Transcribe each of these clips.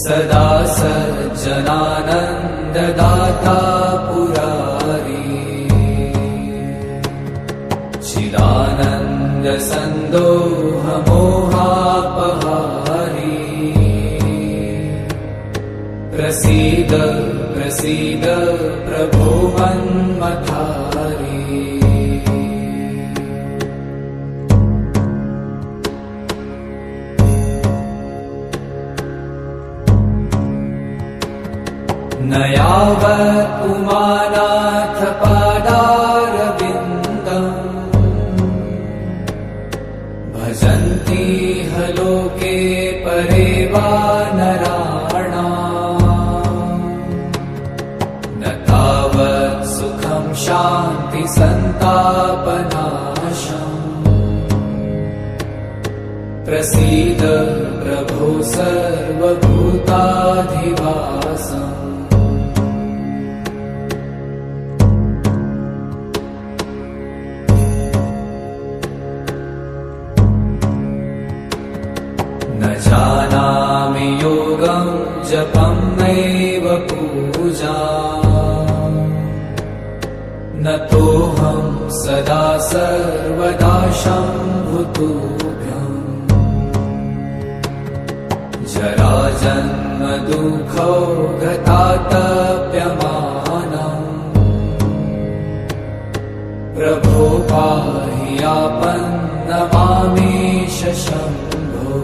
सदा सज्जनानन्ददाता पुरारी चिदानन्द सन्दोह मोहापहारी प्रसीद प्रसीद प्रभो मन्मथारी न यावत् उमानाथ पादारविन्दम् भजन्ति ह लोके परे वा नराणाम् न तावत् सुखं शान्ति सन्तापनाशम् प्रसीद प्रभो सर्वभूताधिवासम् न जानामि योगं जपं नैव पूजा न तोऽहं सदा सर्वदा शम्भुतुभ्यम् जराजन्म दुःखौ गतातप्यमानम् प्रभो पाहि आपन्नमामेश शम्भो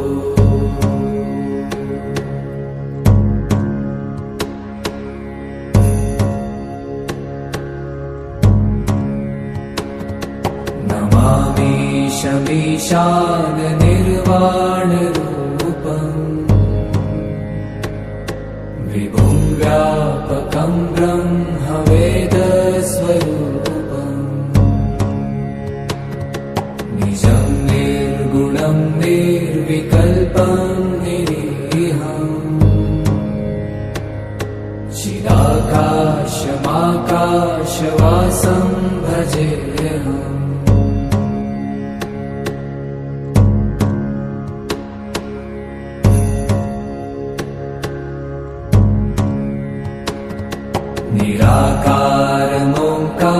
नमामीशमीशान निर्वाणरूपम् विभुं व्यापकं ब्रह्म वेदस्वरूपम् निजं निर्गुणं निर्विकल्पं निरीहम् चिदाकाशमाकाशवासं भजेऽहम्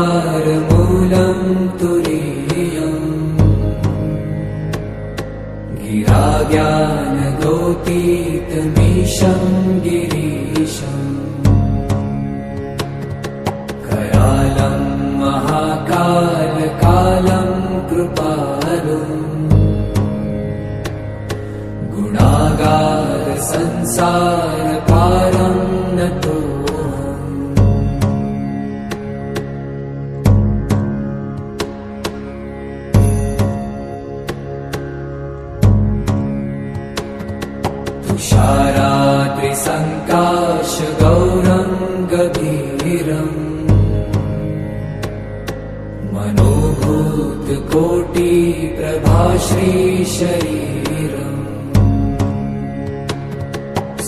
निराकारमोङ्कारमूलं तुरीयम् गिराज्ञानगोतीतमीशं गिरीशम् करालं महाकालकालं कृपालुम् गुणागारसंसारपारं नतो तुषाराद्रिसङ्काशगौरङ्गभीरम् मनोभूतकोटिप्रभाश्रीशरीरम्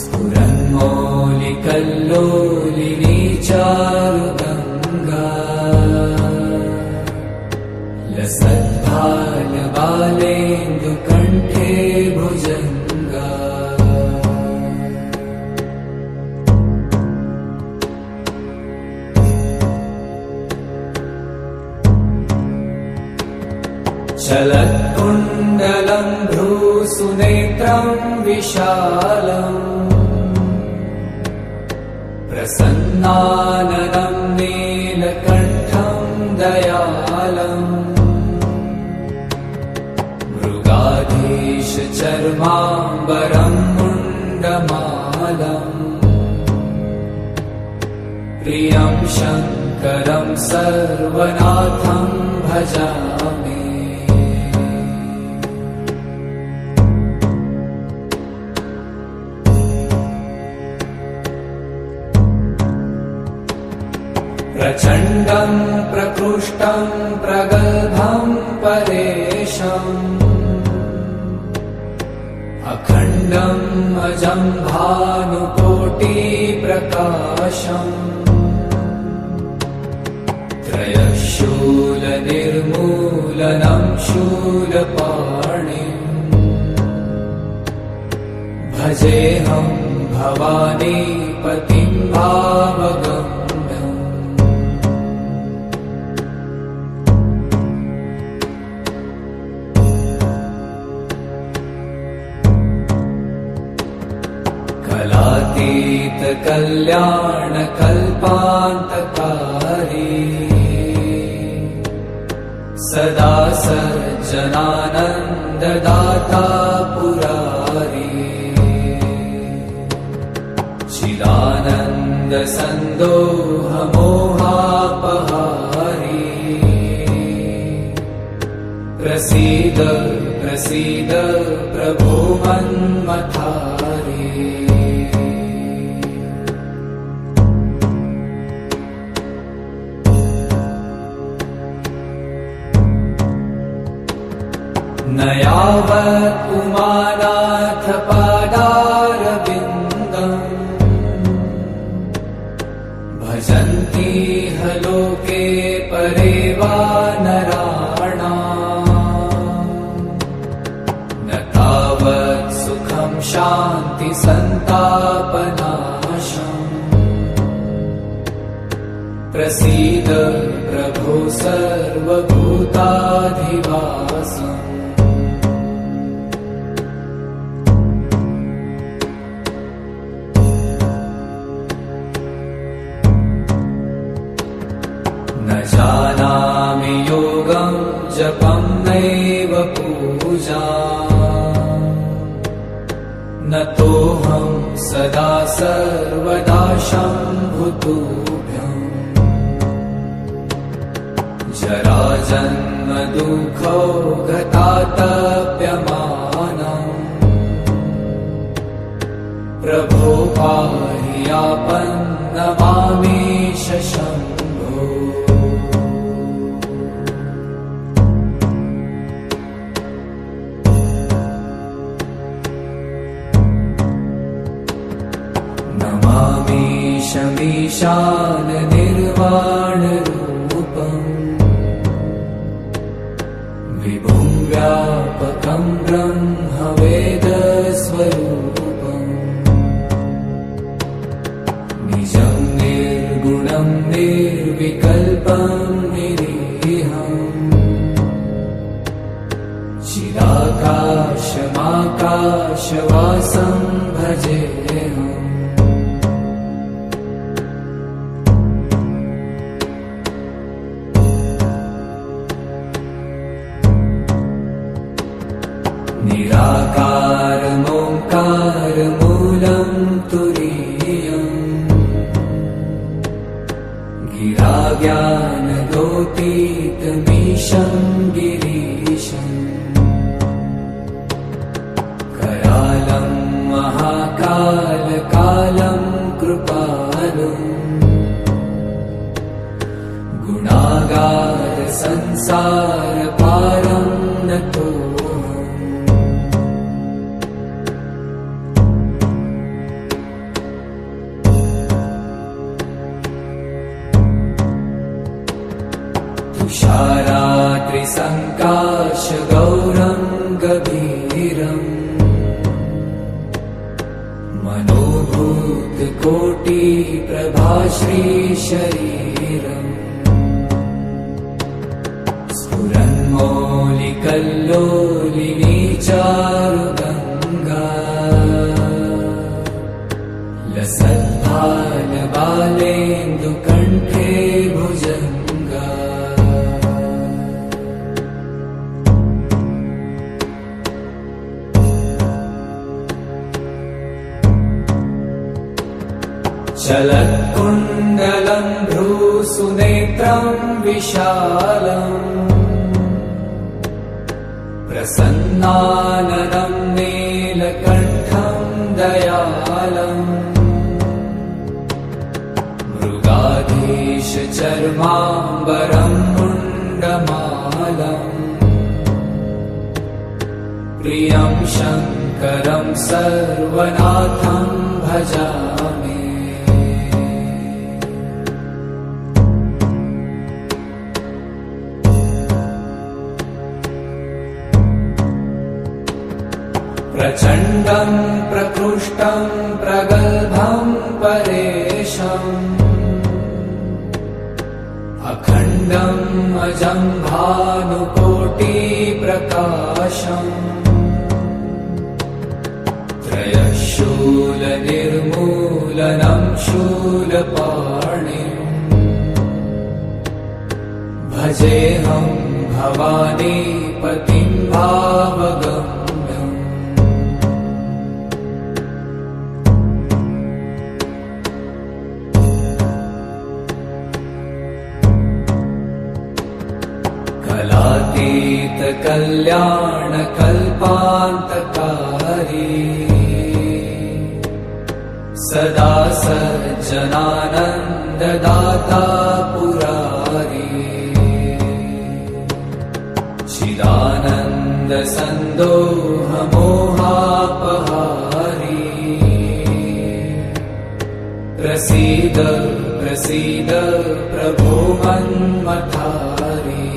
स्फुरन्मौलिकल्लोलिनी चारुगङ्गा लसद्भालबालेन्दुकण्ठे भुजङ्गा चलत्कुण्डलं भ्रूसुनेत्रं विशालम् प्रसन्नाननं नीलकण्ठं दयालम् मृगाधीशचर्माम्बरं मुण्डमालम् प्रियं शङ्करं सर्वनाथं भजामि प्रचण्डं प्रकृष्टं प्रगल्भं परेशम् अखण्डम् अजं भानुकोटिप्रकाशम् त्रयशूलनिर्मूलनं शूलपाणिम् भजेऽहं भवानी पतिं भावगम्यम् कलातीत कल्याण कल्पान्तकारी सदा सज्जनानन्ददाता पुरारी चिदानन्द सन्दोह मोहापहारी प्रसीद प्रसीद प्रभो मन्मथारी न यावत् उमानाथ पादारविन्दम् भजन्ति ह लोके परे वा नराणाम् न तावत् सुखं शान्ति सन्तापनाशम् प्रसीद प्रभो सर्वभूताधिवासम् न जानामि योगं जपं नैव पूजा न तोऽहं सदा सर्वदा शम्भुतुभ्यम् जराजन्म दुःखो गतातप्यमानम् प्रभो पाहि आपन्नमामीश शम्भो नमामीशमीशान निर्वाणरूपम् विभुं व्यापकं ब्रह्मवेदस्वरूपम् निजं निर्गुणं निर्विकल्पं निरीहम् चिदाकाशमाकाशवासं भजेऽहम् निराकारमोङ्कारमूलं तुरीयम् गिराज्ञानगोतीतमीशं गिरीशम् करालं महाकालकालं कृपालुम् गुणागार संसारपारं नतो तुषाराद्रिसङ्काशगौरङ्गभीरम् मनोभूतकोटिप्रभाश्रीशरीरम् स्फुरन्मौलिकल्लोलिनी चारुगङ्गा लसद्भालबालेन्दुकण्ठे भुजङ्गा चलत्कुण्डलं भ्रूसुनेत्रं विशालम् प्रसन्नाननं नीलकण्ठं दयालम् मृगाधीशचर्माम्बरं मुण्डमालम् प्रियं शङ्करं सर्वनाथं भजामि प्रचण्डं प्रकृष्टं प्रगल्भं अखण्डम् अजम् भानुकोटिप्रकाशम् त्रयशूलनिर्मूलनं शूलपाणिम् भजेऽहं भवानीपतिं भावगम्यम् कलातीतकल्याणकल्पान्तकारी सदा सज्जनानन्ददाता पुरारी चिदानन्दसन्दोहमोहापहारी प्रसीद प्रसीद प्रभो मन्मथारी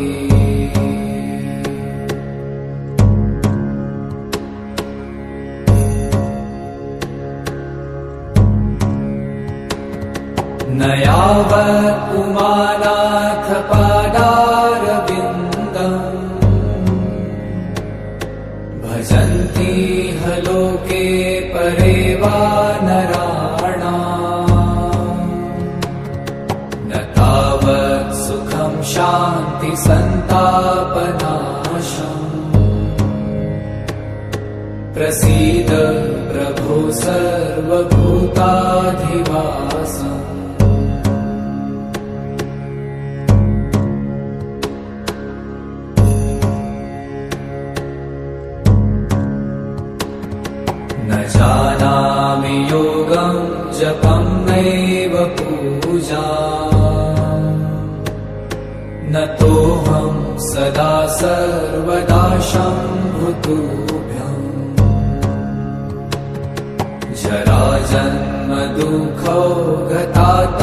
न यावत् उमानाथ पादारविन्दम् भजन्ति ह लोके परे वा नराणाम् न तावत् सुखं शान्ति सन्तापनाशम् प्रसीद प्रभो सर्वभूताधिवासम् न जानामि योगं जपं नैव पूजाम् न तोऽहं सदा सर्वदा शम्भुतुभ्यम् जराजन्म दुःखौ गतातप्यमानम्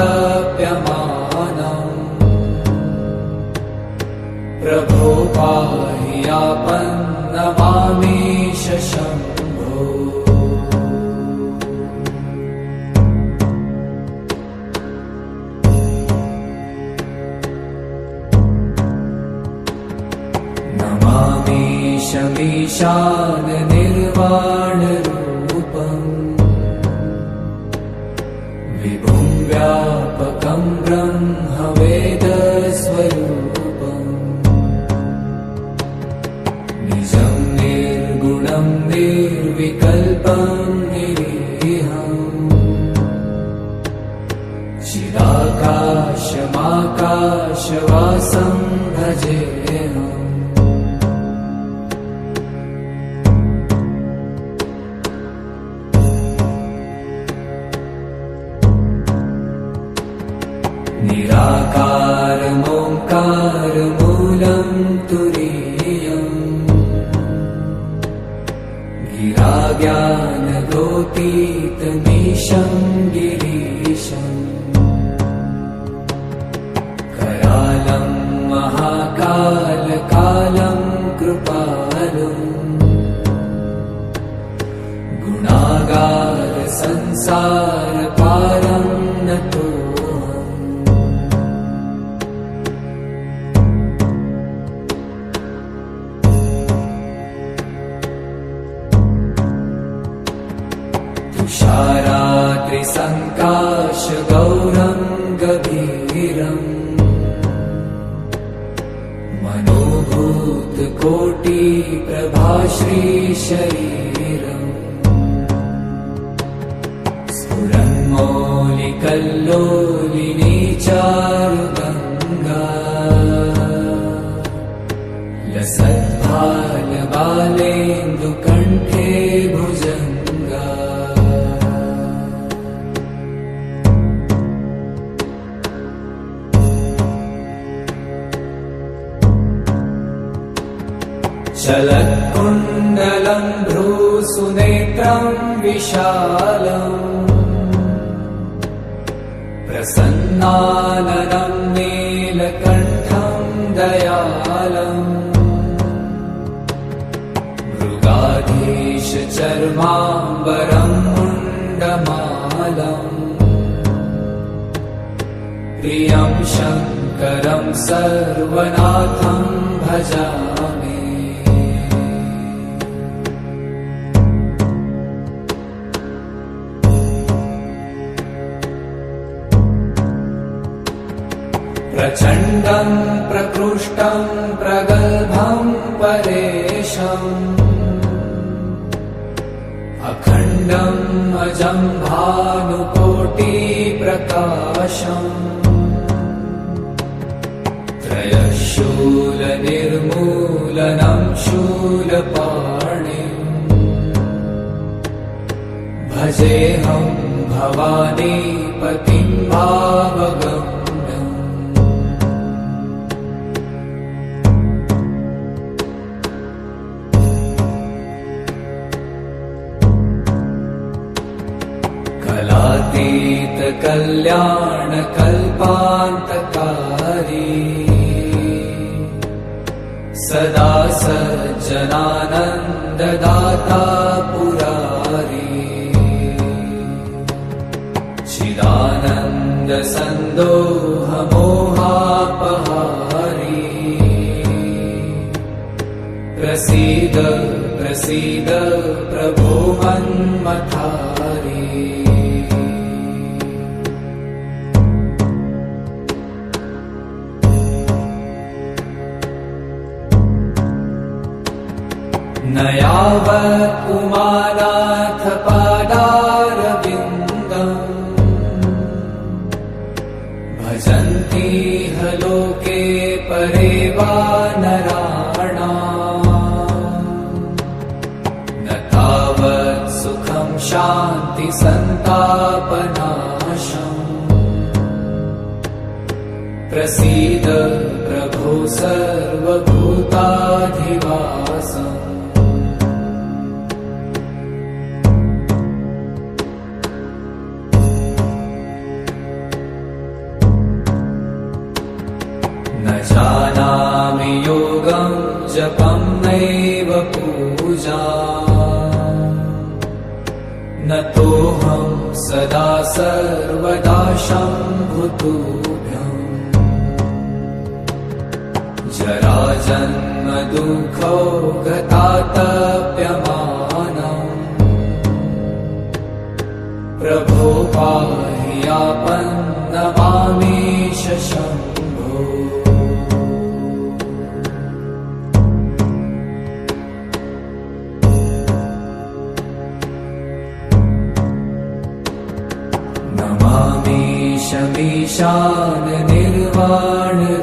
प्रभो पाहि आपन्नमामीश शम्भो नमामीशमीशान निर्वाणरूपम् विभुं व्यापकं ब्रह्मवेदस्वरूपम् निजं निर्गुणं निर्विकल्पं निरीहम् चिदाकाशमाकाशवासं भजेऽहम् निराकारमोङ्कारमूलं तुरीयम् गिराज्ञानगोपीतमीशं गिरीशम् करालं महाकालकालं कृपालुम् गुणागारसंसारपारं नतो तुषारात्रिसङ्काशगौरं गभीरम् मनोभूतकोटिप्रभाश्रीशरीरम् स्फुरन्मौलिकल्लोलिनी चारुगङ्गा लसद्भालबालेन्दुकण्ठे भुजङ्गा चलत्कुण्डलं भ्रूसुनेत्रं विशालम् प्रसन्नाननं नीलकण्ठं दयालम् मृगाधीशचर्माम्बरं मुण्डमालम् प्रियं शङ्करं सर्वनाथं भजामि। प्रचण्डं प्रकृष्टं प्रगल्भं परेशम् अखण्डम् अजं भानुकोटिप्रकाशम् त्रयशूलनिर्मूलनं शूलपाणिम् भजेऽहं भवानीपतिं भावगम्। कलातीत कल्याण कल्पान्तकारी सदा सज्जनानन्ददाता पुरारी चिदानन्द सन्दोह मोहापहारी प्रसीद प्रसीद प्रभो मन्मथारी। न यावत् उमानाथ पादारविन्दम् भजन्ति ह लोके परे वा नराणाम् न तावत् सुखं शान्ति सन्तापनाशम् प्रसीद प्रभो सर्वभूताधिवासम्। न जानामि योगं जपं नैव पूजा न तोऽहं सदा सर्वदा शम्भुतुभ्यम् जराजन्म दुःखौ गतातप्यमानम् प्रभो पाहि आपन्नमामीश शम्भो। नमामीशमीशान निर्वाणरूपम्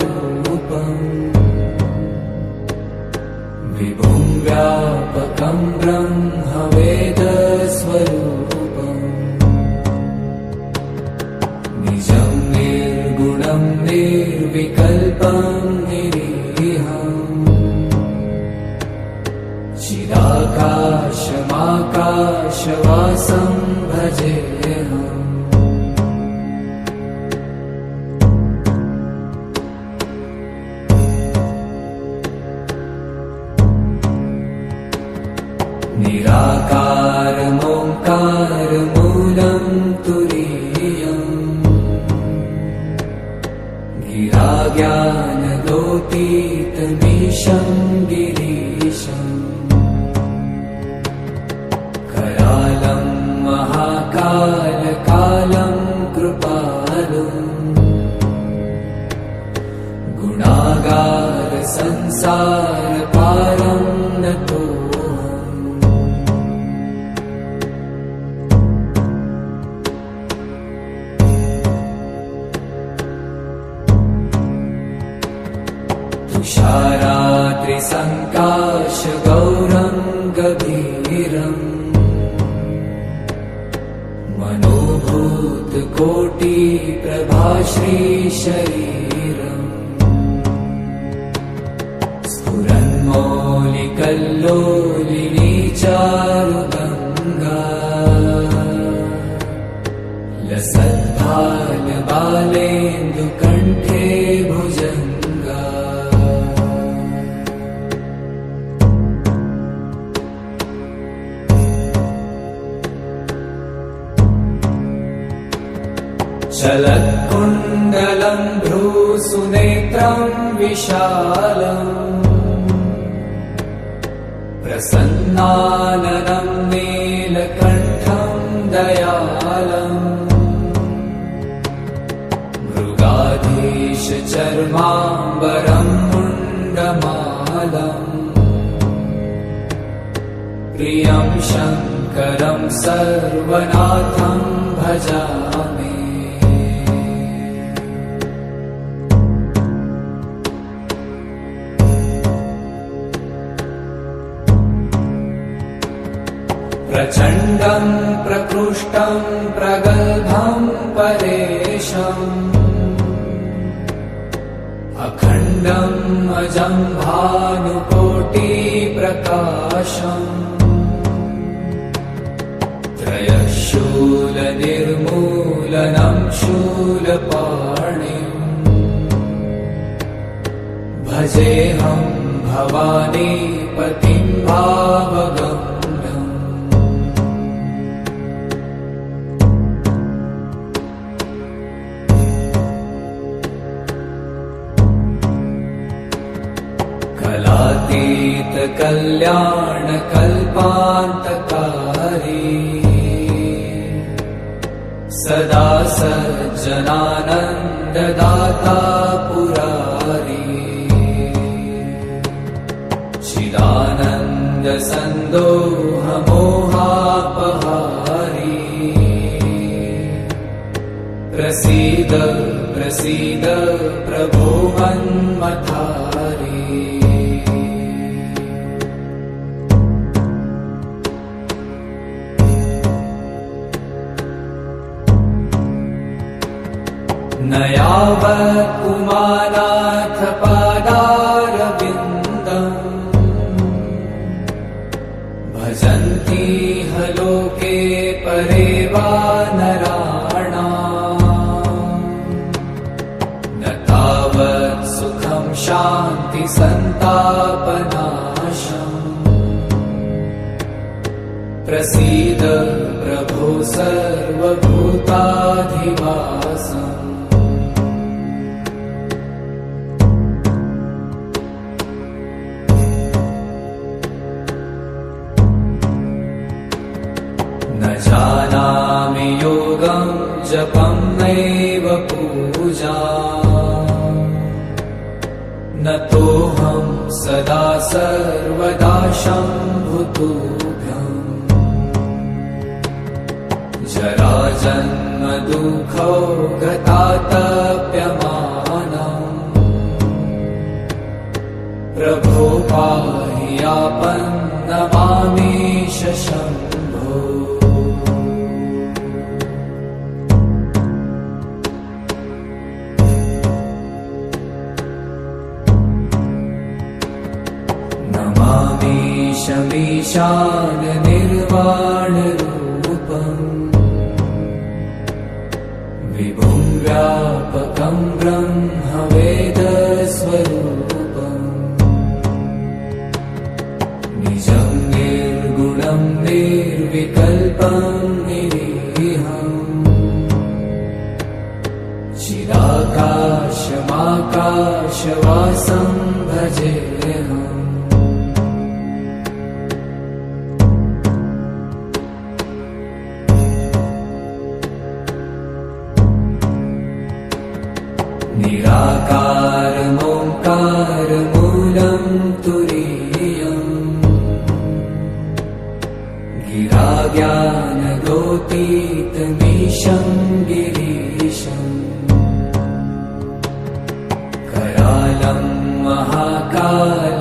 विभुं व्यापकं ब्रह्मवेदस्वरूपम् निजं निर्गुणं निर्विकल्पं निरीहम् चिदाकाशमाकाशवासं भजेऽहम्। निराकारमोङ्कारमूलं तुरीयम् गिराज्ञानदोतीतमीशं गिरीशम् करालं महाकालकालं कृपालुम् गुणागार संसारपारं नतो तुषारात्रिसङ्काश गौरं गभीरम् मनोभूतकोटिप्रभाश्रीशरीरम् स्फुरन्मौलिकल्लोलिनी चारुगङ्गा लसद्भालबालेन्दुकण्ठे भुजङ्गा चलत्कुण्डलं भ्रूसुनेत्रं विशालम् प्रसन्नाननं नीलकण्ठं दयालम् मृगाधीशचर्माम्बरं मुण्डमालम् प्रियं शङ्करं सर्वनाथं भजामि प्रचण्डं प्रकृष्टं प्रगल्भं परेशम् अखण्डम् अजं भानुकोटिप्रकाशम् त्रयशूलनिर्मूलनं शूलपाणिम् भजेऽहं भवानीपतिं भावगम्यम् कलातीतकल्याणकल्पान्तकारी सदा सज्जनानन्ददाता पुरारी चिदानन्दसन्दोहमोहापहारी प्रसीद प्रसीद प्रभो मन्मथारी न यावत् उमानाथ पादारविन्दम् भजन्ति ह लोके परे वा नराणाम् न तावत् सुखं शान्ति सन्तापनाशम् प्रसीद प्रभो सर्वभूताधिवासम् न जानामि योगं जपं नैव पूजा न तोऽहं सदा सर्वदा शम्भुतुभ्यम् जराजन्म दुःखौ गतातप्यमानम् प्रभो पाहि आपन्नमामीश शम्भो नमामीशमीशान निर्वाणरूपम् विभुं व्यापकं ब्रह्मवेदस्वरूपम् निजं निर्गुणं निर्विकल्पं निरीहम् चिदाकाशमाकाशवासं भजेऽहम् निराकारमोङ्कारमूलं तुरीयम् गिराज्ञानगोतीतमीशं गिरीशम् करालं महाकालकालं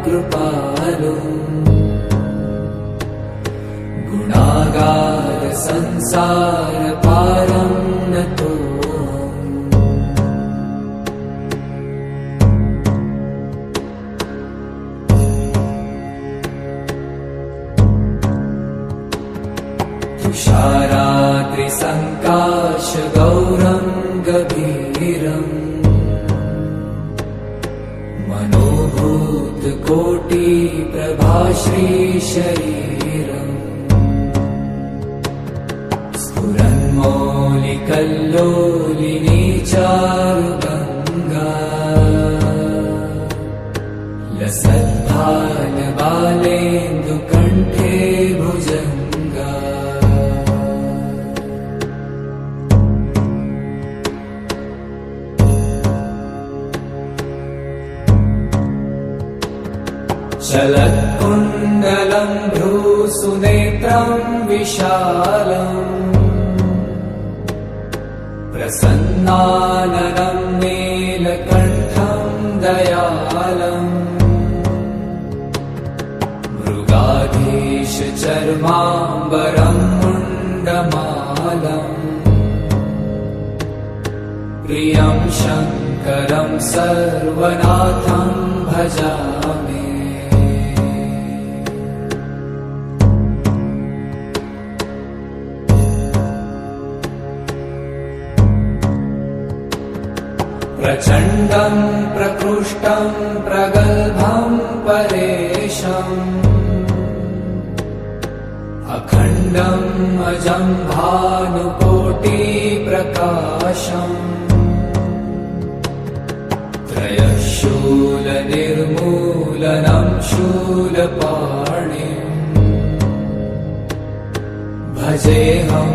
कृपालुम् गुणागारसंसारपारं नतो तुषाराद्रिसङ्काशगौरं गभीरम् मनोभूतकोटिप्रभाश्रीशरीरम् स्फुरन्मौलिक कल्लोलिनी चारुगङ्गा लसद्भालबालेन्दुकण्ठे भुजङ्गा चलत्कुण्डलं भ्रूसुनेत्रं विशालम् प्रसन्नाननं नीलकण्ठं दयालम् मृगाधीशचर्माम्बरं मुण्डमालम् प्रियं शङ्करं सर्वनाथं भजामि प्रचण्डं प्रकृष्टं प्रगल्भं परेशम् अखण्डम् अजं भानुकोटिप्रकाशम् त्रयशूलनिर्मूलनं शूलपाणिम् भजेऽहं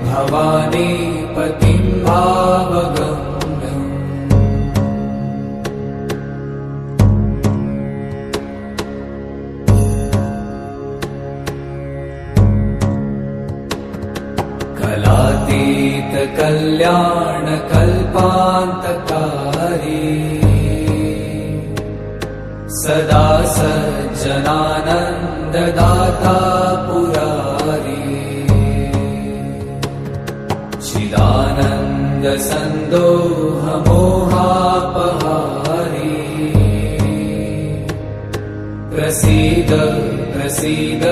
भवानीपतिं भावगम् कलातीतकल्याणकल्पान्तकारी सदा सज्जनानन्ददाता पुरारी चिदानन्दसन्दोहमोहापहारी प्रसीद प्रसीद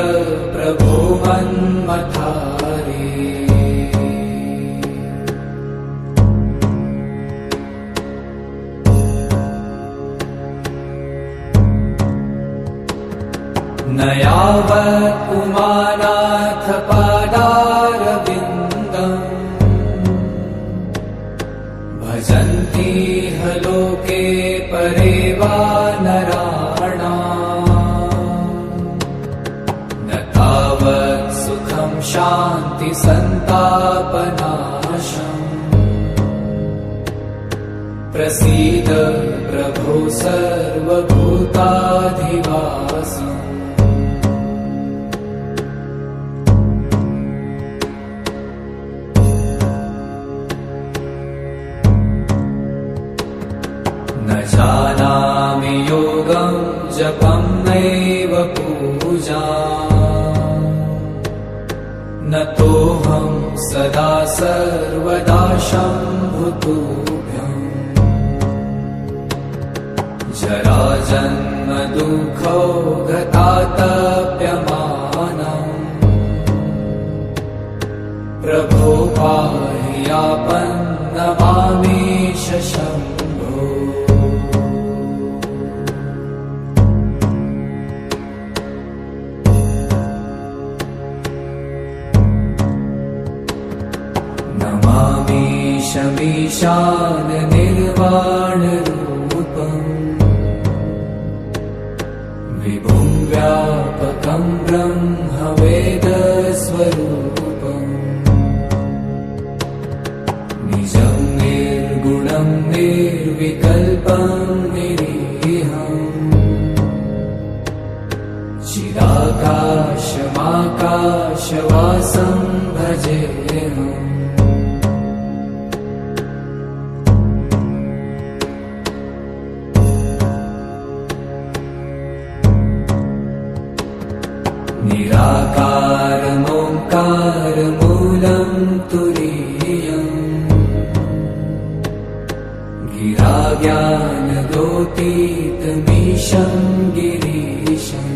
प्रभो मन्मथारी न यावत् पुमानाथ पादारविन्दम् भजन्ति ह लोके परे वा नराणाम् न तावत् सुखं शान्ति सन्तापनाशम् प्रसीद प्रभो सर्वभूताधिवासम् न जानामि योगं जपं नैव पूजाम् न तोऽहं सदा सर्वदा शम्भुतुभ्यम् जराजन्म दुःखौ गतातप्यमानम् प्रभो पाहि आपन्नमामीश शम्भो नमामीशमीशान निर्वाणरूपम् विभुं व्यापकं ब्रह्मवेदस्वरूपम् निजं निर्गुणं निर्विकल्पं निरीहम् चिदाकाशमाकाशवासं भजेऽहम् निराकारमोङ्कारमूलं तुरीयम् गिराज्ञानगोतीतमीशं गिरीशम्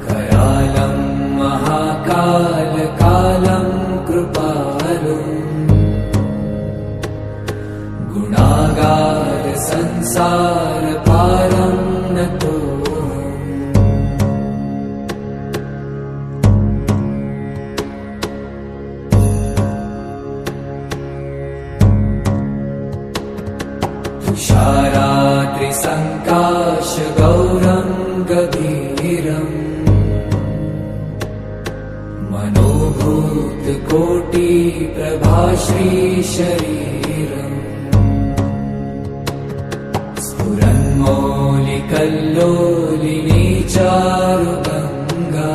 करालं महाकालकालं कृपालुम् गुणागारसंसारपारं नतो तुषारात्रिसङ्काशगौरं गभीरम् मनोभूतकोटिप्रभाश्रीशरीरम् स्फुरन्मौलिकल्लोलिनी चारुगङ्गा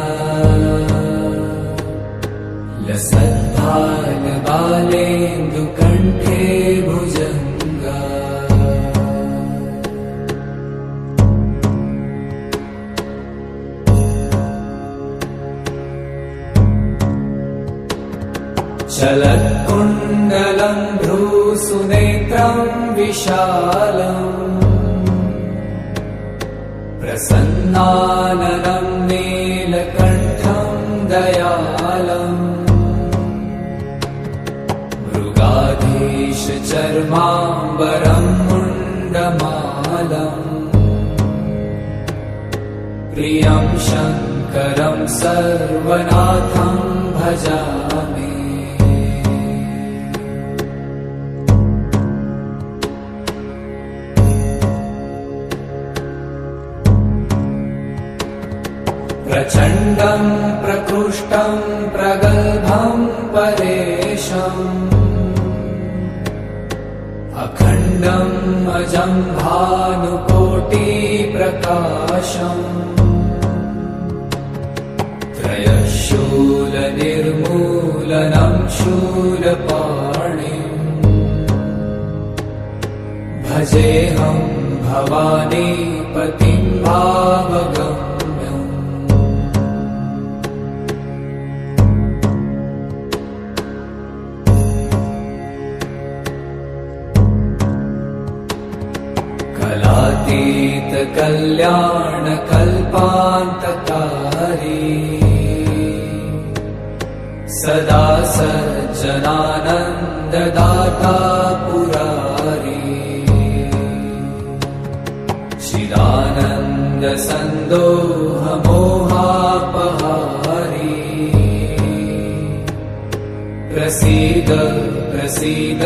लसद्भालबालेन्दुकण्ठे भुजङ्गा चलत्कुण्डलं भ्रूसुनेत्रं विशालम् प्रसन्नाननं नीलकण्ठं दयालम् मृगाधीशचर्माम्बरं मुण्डमालम् प्रियं शङ्करं सर्वनाथं भजामि प्रचण्डं प्रकृष्टं प्रगल्भं परेशम् अखण्डम् अजं भानुकोटिप्रकाशम् त्रयशूलनिर्मूलनं शूलपाणिम् भजेऽहं भवानीपतिं भावगम् कलातीतकल्याणकल्पान्तकारी सदा सज्जनानन्ददाता पुरारी चिदानन्दसन्दोहमोहापहारी प्रसीद प्रसीद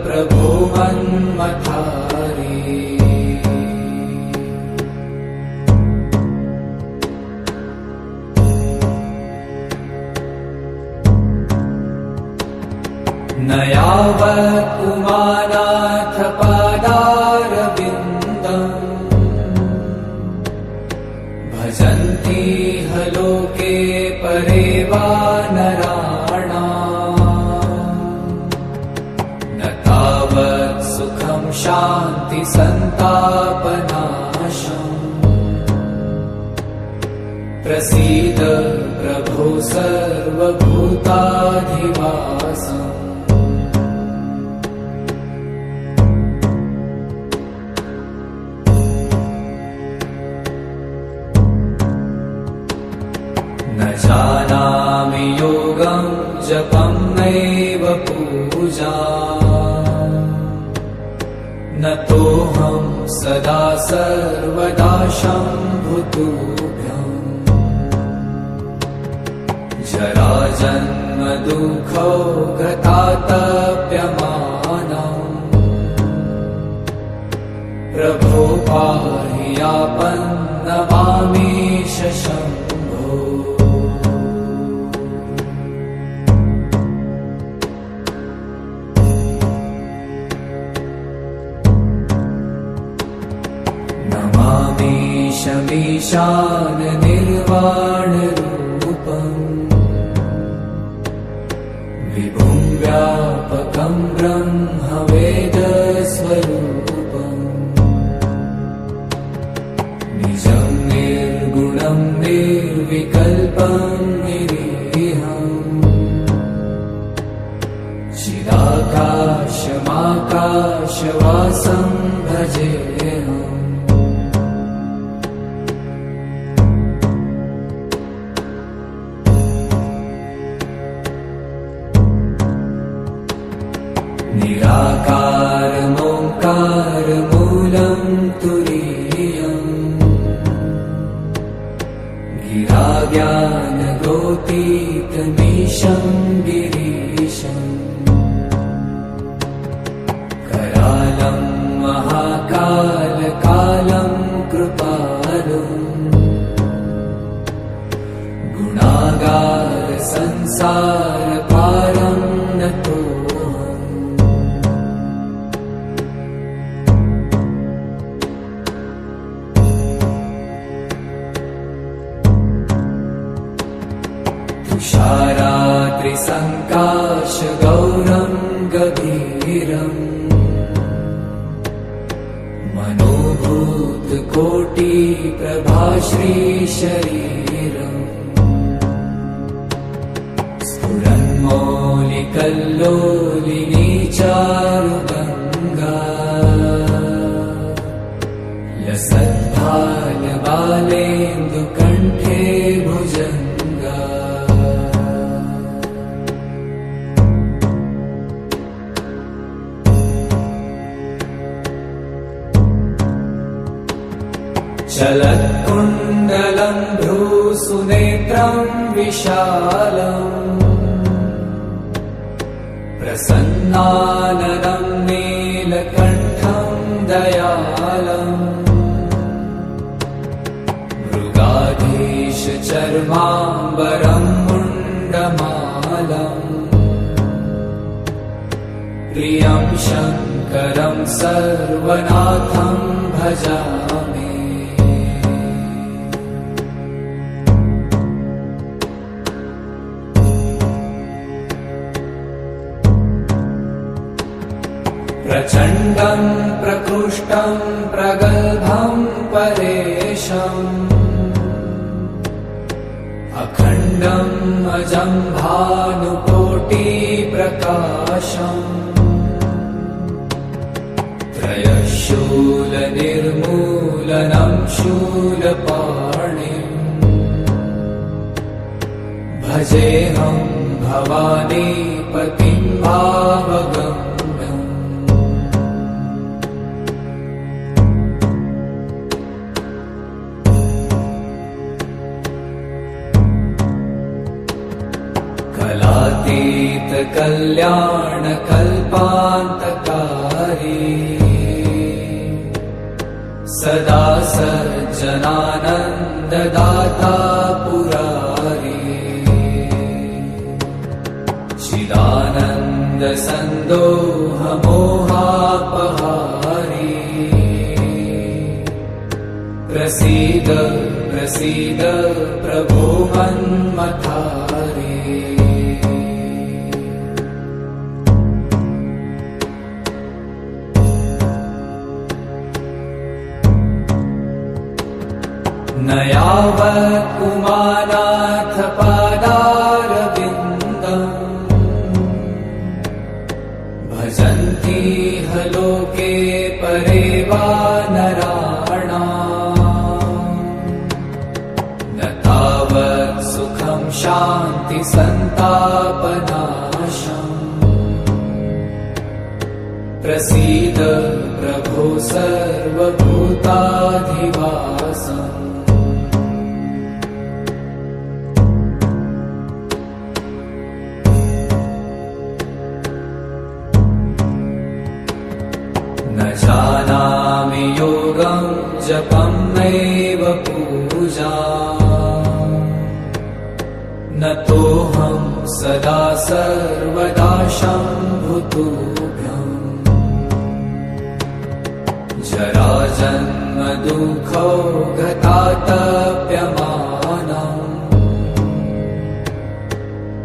प्रभो मन्मथारी न यावत् उमानाथ पादारविन्दम् भजन्ति ह लोके परे वा नराणाम् न तावत् सुखं शान्ति सन्तापनाशम् प्रसीद प्रभो सर्वभूताधिवासम् न जानामि योगं जपं नैव पूजा न तोऽहं सदा सर्वदा शम्भुतुभ्यम् जराजन्म दुःखौ गतातप्यमानम् प्रभो पाहि आपन्नमामीश शम्भो नमामीशमीशान निर्वाणरूपम् विभुं व्यापकं ब्रह्मवेदस्वरूपम् निजं निर्गुणं निर्विकल्पं निरीहम् चिदाकाशमाकाशवासं भजेऽहम् निराकारमोङ्कारमूलं तुरीयम् गिराज्ञानगोतीतमीशं गिरीशम् करालं महाकालं संसारपारं नतोऽहम्। तुषाराद्रिसङ्काशगौरं गभीरम् मनोभूतकोटिप्रभाश्रीशरीरम् स्फुरन्मौलिकल्लोलिनी चारुगङ्गा लसद्भालबालेन्दुकण्ठे भुजङ्गा। चलत्कुण्डलं भ्रूसुनेत्रं विशालम् प्रसन्नाननं नीलकण्ठं दयालम् मृगाधीशचर्माम्बरं मुण्डमालम् प्रियं शङ्करं सर्वनाथं भजामि। प्रचण्डं प्रकृष्टं प्रगल्भं परेशम् अखण्डम् अजं भानुकोटिप्रकाशम् त्रयशूलनिर्मूलनं शूलपाणिम् भजेऽहं भवानीपतिं भावगम्। कलातीतकल्याणकल्पान्तकारी सदा सज्जनानन्ददाता पुरारी चिदानन्दसन्दोहमोहापहारी प्रसीद प्रसीद प्रभो मन्मथारी। न यावत् पुमानाथ पादारविन्दम् भजन्ति ह लोके परे वा नराणाम् न तावत् सुखं शान्ति सन्तापनाशम् प्रसीद प्रभो सर्वभूताधिवासम्। न जानामि योगं जपं नैव पूजाम् न तोऽहं सदा सर्वदा शम्भुतुभ्यम् जराजन्म दुःखौ गतातप्यमानम्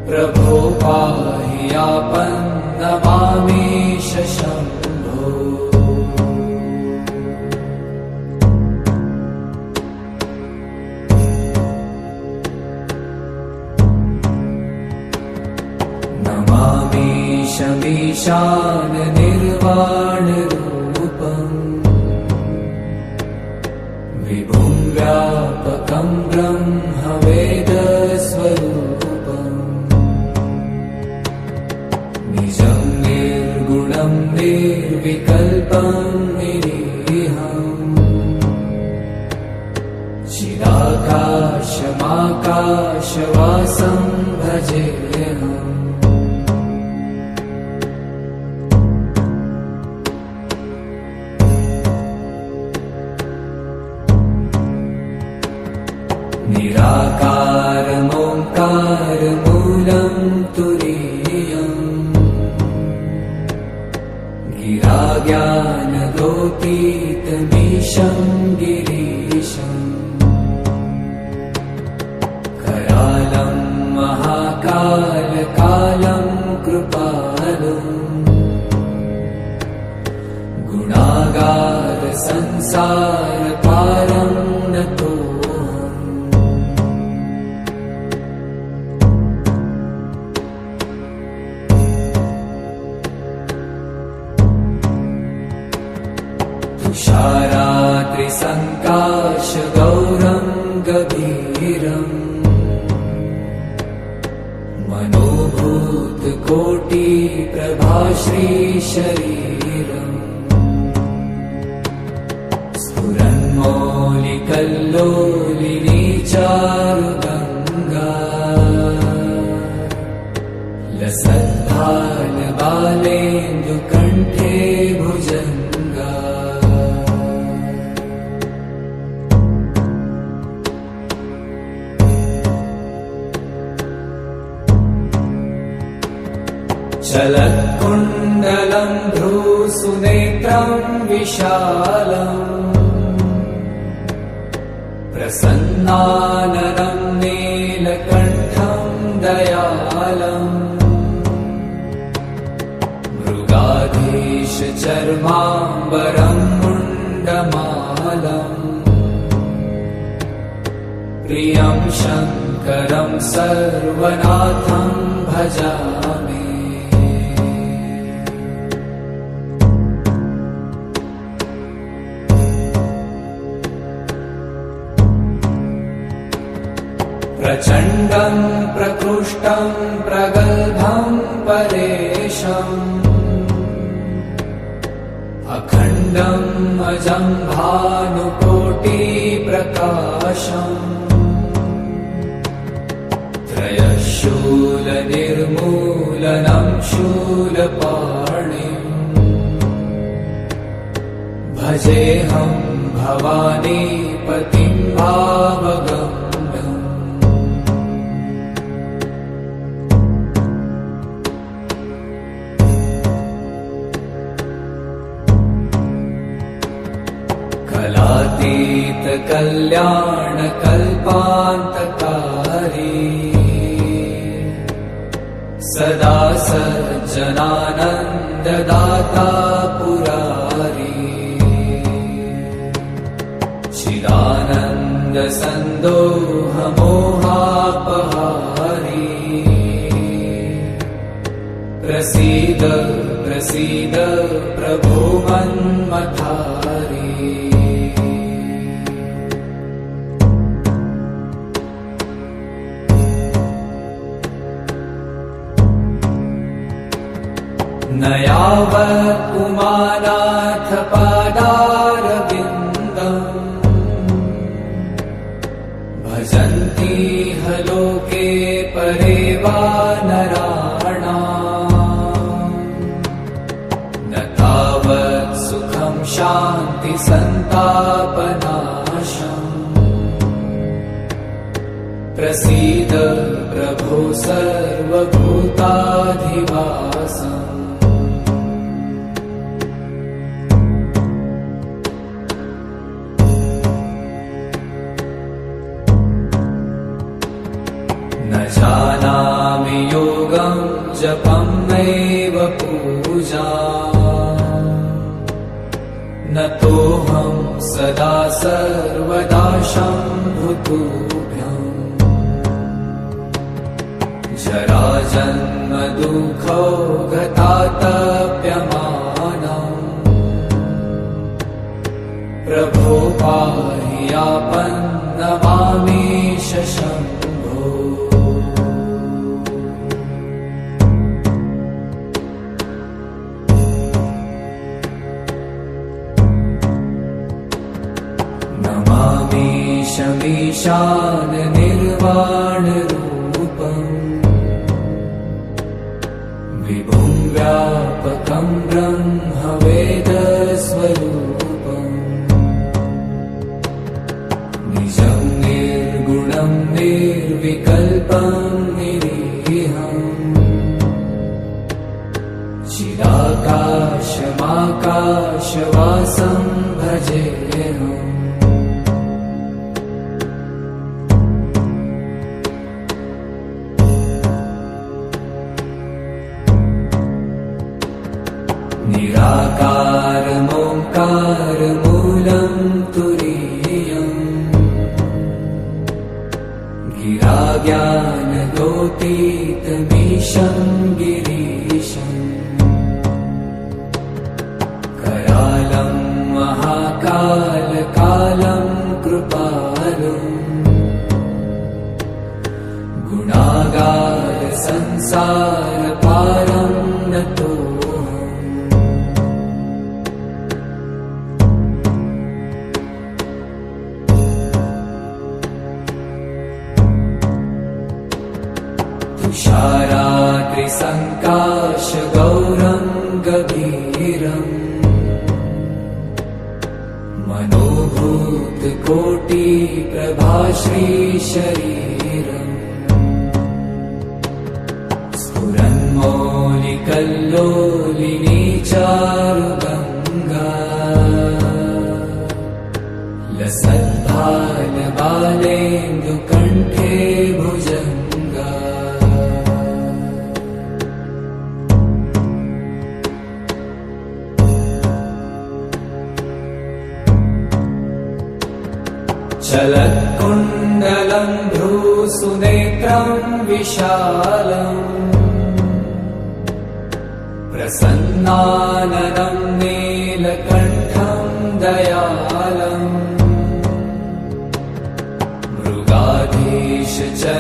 प्रभो पाहि आपन्नमामीश शम्भो। नमामीशमीशान निर्वाणरूपम् विभुं व्यापकं ब्रह्मवेदस्वरूपम् निजं निर्गुणं निर्विकल्पं निरीहम् चिदाकाशमाकाशवासं भजेऽहम्। निराकारमोङ्कारमूलं गिराज्ञानगोतीतमीशं गिरीशम् करालं महाकालकालं कृपालुम् गुणागार संसारपारं नतोऽहम् तुषाराद्रिसङ्काशगौरं गभीरम् मनोभूतकोटिप्रभाश्रीशरीरम् स्फुरन्मौलिकल्लोलिनी चारुगङ्गा लसद्भालबालेन्दुकण्ठे भुजङ्गा चलत्कुण्डलं भ्रूसुनेत्रं विशालम् प्रसन्नाननं नीलकण्ठं दयालम् मृगाधीशचर्माम्बरं मुण्डमालम् प्रियं शङ्करं सर्वनाथं भजामि प्रचण्डं प्रकृष्टं प्रगल्भं परेशम् अखण्डम् अजं भानुकोटिप्रकाशम् त्रयशूलनिर्मूलनं शूलपाणिम् भजेऽहं भवानीपतिं भावगम् कलातीतकल्याणकल्पान्तकारी सदा सज्जनानन्ददाता पुरारी चिदानन्दसन्दोहमोहापहारी प्रसीद प्रसीद प्रभो मन्मथारी न यावत् उमानाथ पादारविन्दम् भजन्ति ह लोके परे वा नराणाम् न तावत् सुखं शान्ति सन्तापनाशम् प्रसीद प्रभो सर्वभूताधिवासम् न जानामि योगं जपं नैव पूजा न तोऽहं सदा सर्वदा शम्भुतुभ्यम् जराजन्म दुःखौ गतातप्यमानम् प्रभो पाहि आपन्नमामीश शम्भो नमामीशमीशान निर्वाणरूपम् विभुं व्यापकं ब्रह्मवेदस्वरूपम् निजं निर्गुणं निर्विकल्पं निरीहम् चिरात् निराकाशमाकाशवासं भजेऽहम् निराकारमोङ्कारमूलं तुरीयम् गिराज्ञानगोतीतमीशं गिरीशम् करालं महाकालकालं कृपालुम् गुणागारसंसारपारं नतोऽहम् तुषाराद्रिसङ्काशगौरं मनोभूतकोटिप्रभाश्रीशरीरम् स्फुरन्मौलिकल्लोलिनी चारुगङ्गा लसद्भालबालेन्दुकण्ठे भुजङ्गा चलत्कुण्डलं भ्रूसुनेत्रं विशालम् प्रसन्नाननं नीलकण्ठं दयालम्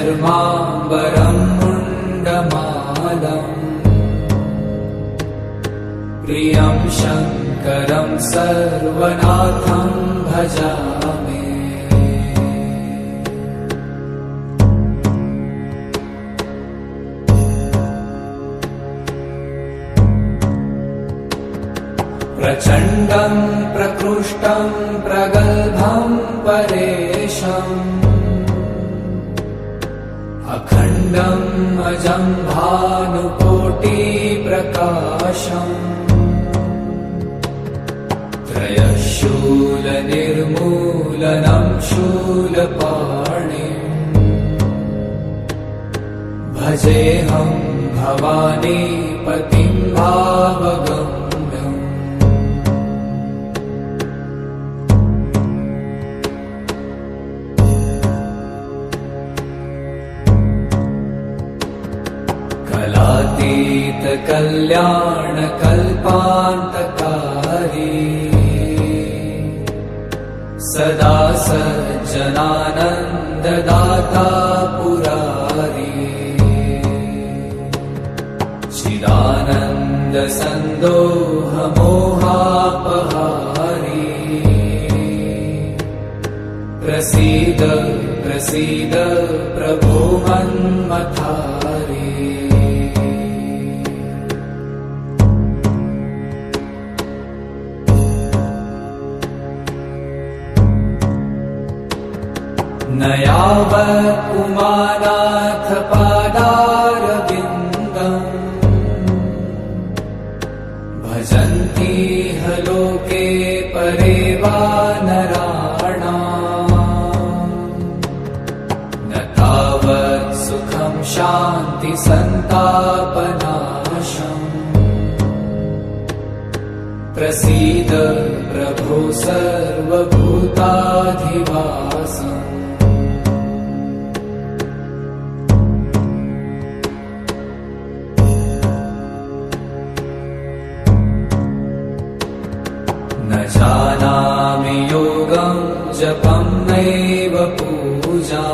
मृगाधीशचर्माम्बरं मुण्डमालम् प्रियं शङ्करं सर्वनाथं भजामि प्रचण्डं प्रकृष्टं प्रगल्भं परेशम् अखण्डम् अजं भानुकोटिप्रकाशम् त्रयशूलनिर्मूलनं शूलपाणिम् भजेऽहं भवानीपतिं भावगम्यम् कलातीतकल्याणकल्पान्तकारी सदा सज्जनानन्ददाता पुरारी चिदानन्दसन्दोहमोहापहारी प्रसीद प्रसीद प्रभो मन्मथारी न यावत् पुमानाथ पादारविन्दम् भजन्ति ह लोके परे वा नराणाम् न तावत् सुखं शान्ति सन्तापनाशम् प्रसीद प्रभो सर्वभूताधिवासम् न जानामि योगं जपं नैव पूजा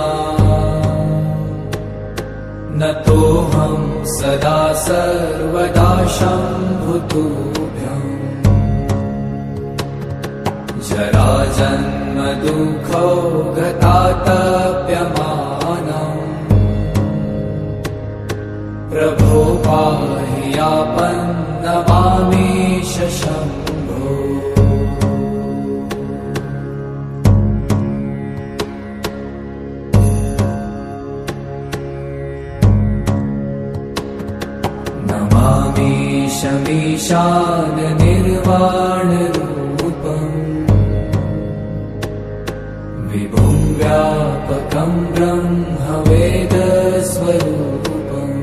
न तोऽहं सदा सर्वदा शम्भुतुभ्यम् जराजन्म दुःखौ गतातप्यमानम् प्रभो पाहि यापन्नमामीश शम्भो नमामीशमीशा ज्ञाननिर्वाणरूपम् विभुं व्यापकं ब्रह्मवेदस्वरूपम्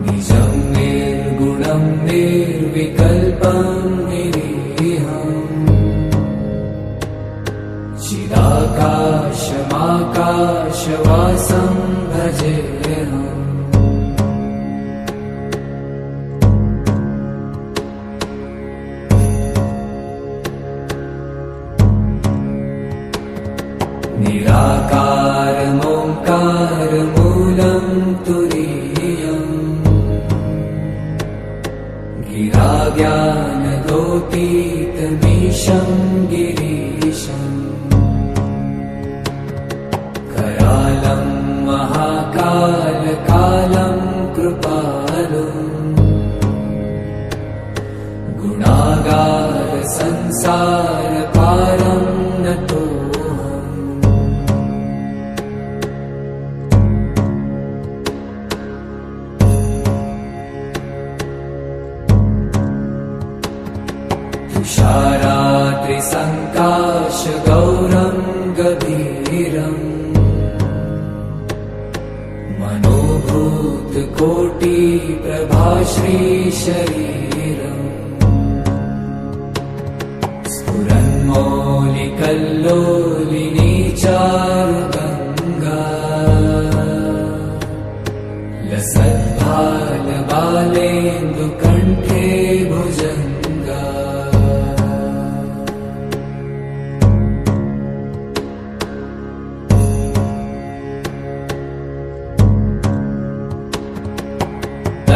निजं निर्गुणं निर्विकल्पं निरीहम् चिदाकाशमाकाशवासं भजेऽहम् निराकारमोङ्कारमूलं तुरीयम् गिराज्ञानगोतीतमीशं गिरीशम् करालं महाकालकालं कृपालुम् गुणागारसंसारपारं नतोऽहम् तुषारात्रिसङ्काशगौरं गभीरम् मनोभूतकोटिप्रभाश्रीशरीरम् स्फुरन्मौलिकल्लोलिनी चारुगङ्गा लसद्भालबालेन्दुकण्ठे भुजङ्गा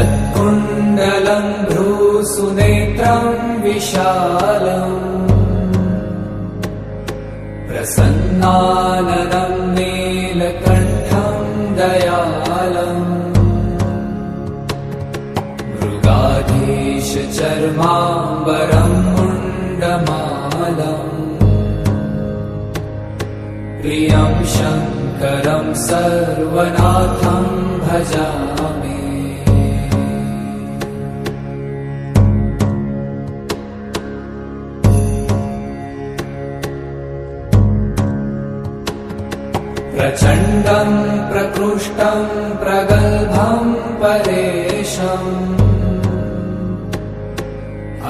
तत्कुण्डलं भ्रूसुनेत्रं विशालम् प्रसन्नाननं नीलकण्ठं दयालम् मृगाधीशचर्माम्बरं मुण्डमालम् प्रियं शङ्करं सर्वनाथं भजामि प्रचण्डं प्रकृष्टं प्रगल्भं परेशम्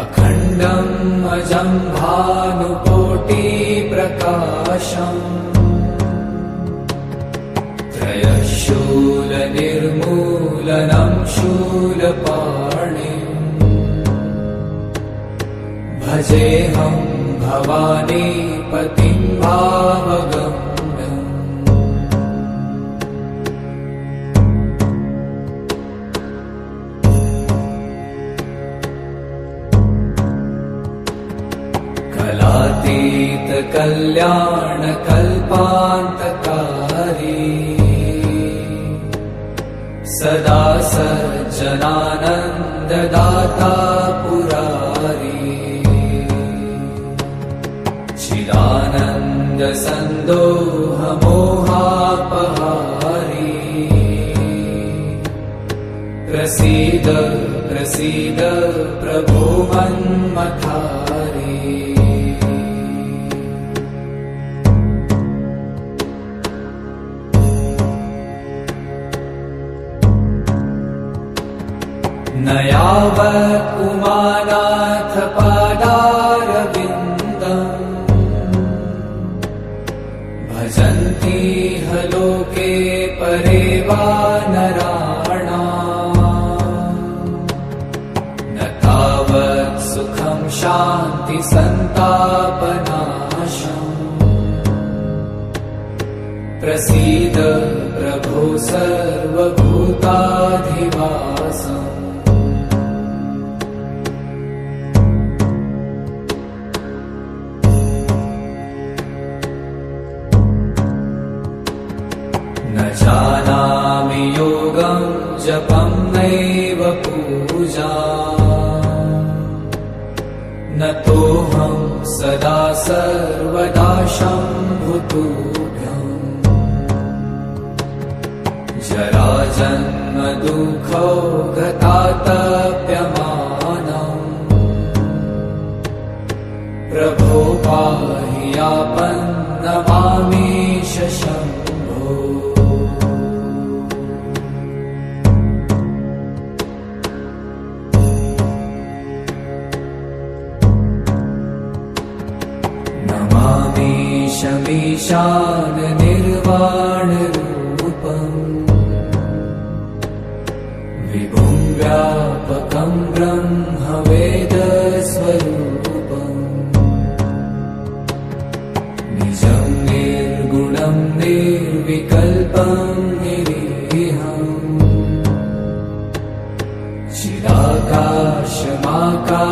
अखण्डम् अजं भानुकोटिप्रकाशम् त्रयशूलनिर्मूलनं शूलपाणिम् भजेऽहं भवानीपतिं भावगम् कलातीतकल्याणकल्पान्तकारी सदा सज्जनानन्ददाता पुरारी चिदानन्दसन्दोहमोहापहारी प्रसीद प्रसीद प्रभो मन्मथारी न यावत् उमानाथ पादारविन्दम् भजन्ति ह लोके परे वा नराणाम् न तावत् सुखं शान्ति सन्तापनाशम् प्रसीद प्रभो सर्वभूताधिवासम् न जानामि योगं जपं नैव पूजा न तोऽहं सदा सर्वदा शम्भुतुभ्यम् जरा जन्म दुःखौ गतातप्यमानम् प्रभो पाहि आपन्नमामीश शम्भो नमामीशमीशान निर्वाणरूपम् विभुं व्यापकं ब्रह्मवेदस्वरूपम् निजं निर्गुणं निर्विकल्पं निरीहम्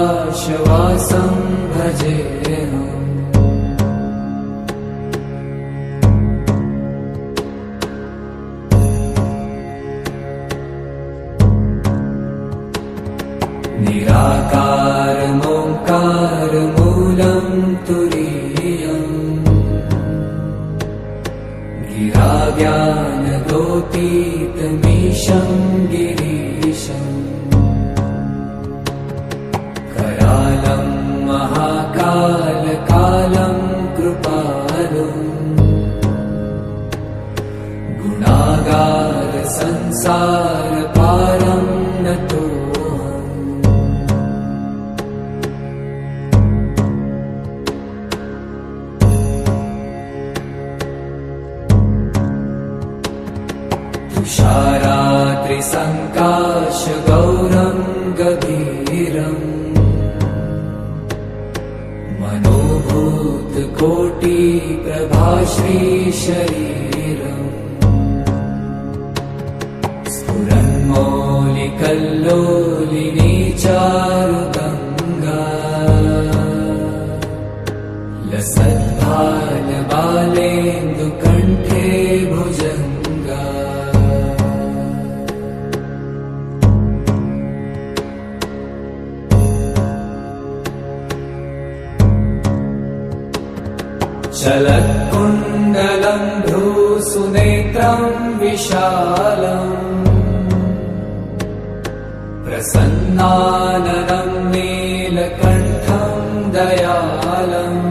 चिदाकाशमाकाशवासं भजेऽहम् निराकारमोङ्कारमूलं तुरीयम् गिराज्ञानगोतीतमीशं गिरीशम् करालं महाकालकालं कृपालुम् गुणागारसंसारपारं नतो तुषारात्रिसङ्काशगौरङ्गभीरम् मनोभूतकोटिप्रभाश्रीशरीरम् स्फुरन्मौलिकल्लोलिनी चारुगङ्गा लसद्भालबालेन्दुकण्ठे भुजङ्गा चलत्कुण्डलं भ्रूसुनेत्रं विशालम् प्रसन्नाननं नीलकण्ठं दयालम्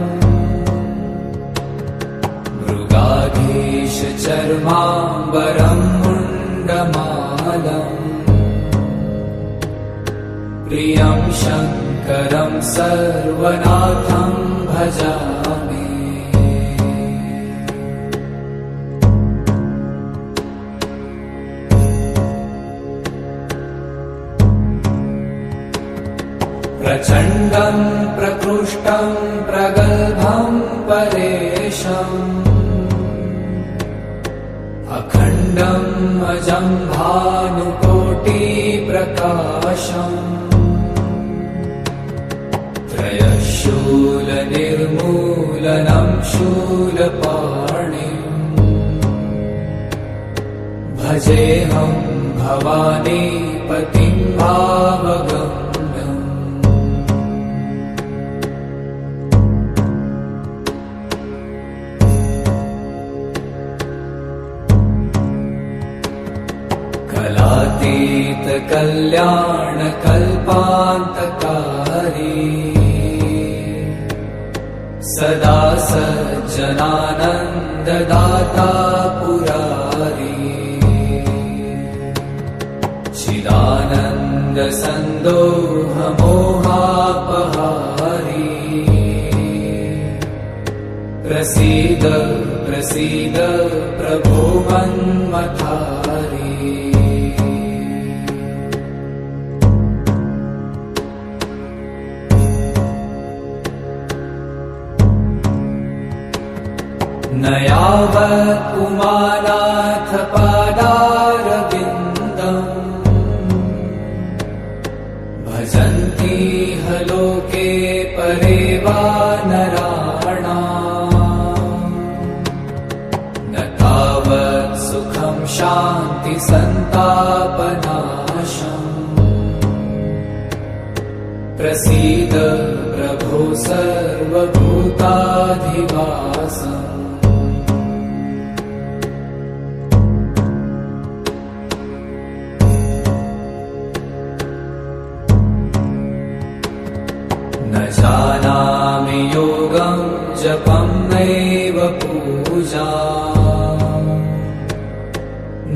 मृगाधीशचर्माम्बरं मुण्डमालम् प्रियं शङ्करं सर्वनाथं भजामि प्रचण्डं प्रकृष्टं प्रगल्भं परेशम् अखण्डम् अजं भानुकोटिप्रकाशम् त्रयशूलनिर्मूलनं शूलपाणिम् भजेऽहं भवानीपतिं भावगम् कल्याणकल्पान्तकारी सदा सज्जनानन्ददाता पुरारी चिदानन्दसन्दोहमोहापहारी प्रसीद प्रसीद प्रभो मन्मथारी न यावत् उमानाथ पादारविन्दम् भजन्ति ह लोके परे वा नराणाम् न तावत् सुखं शान्तिसन्तापनाशम् प्रसीद प्रभो सर्वभूताधिवासम्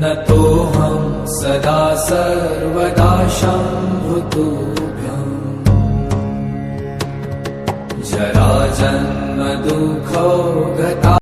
नतोऽहं सदा सर्वदा शम्भुतुभ्यम् जराजन्म दुःखो गता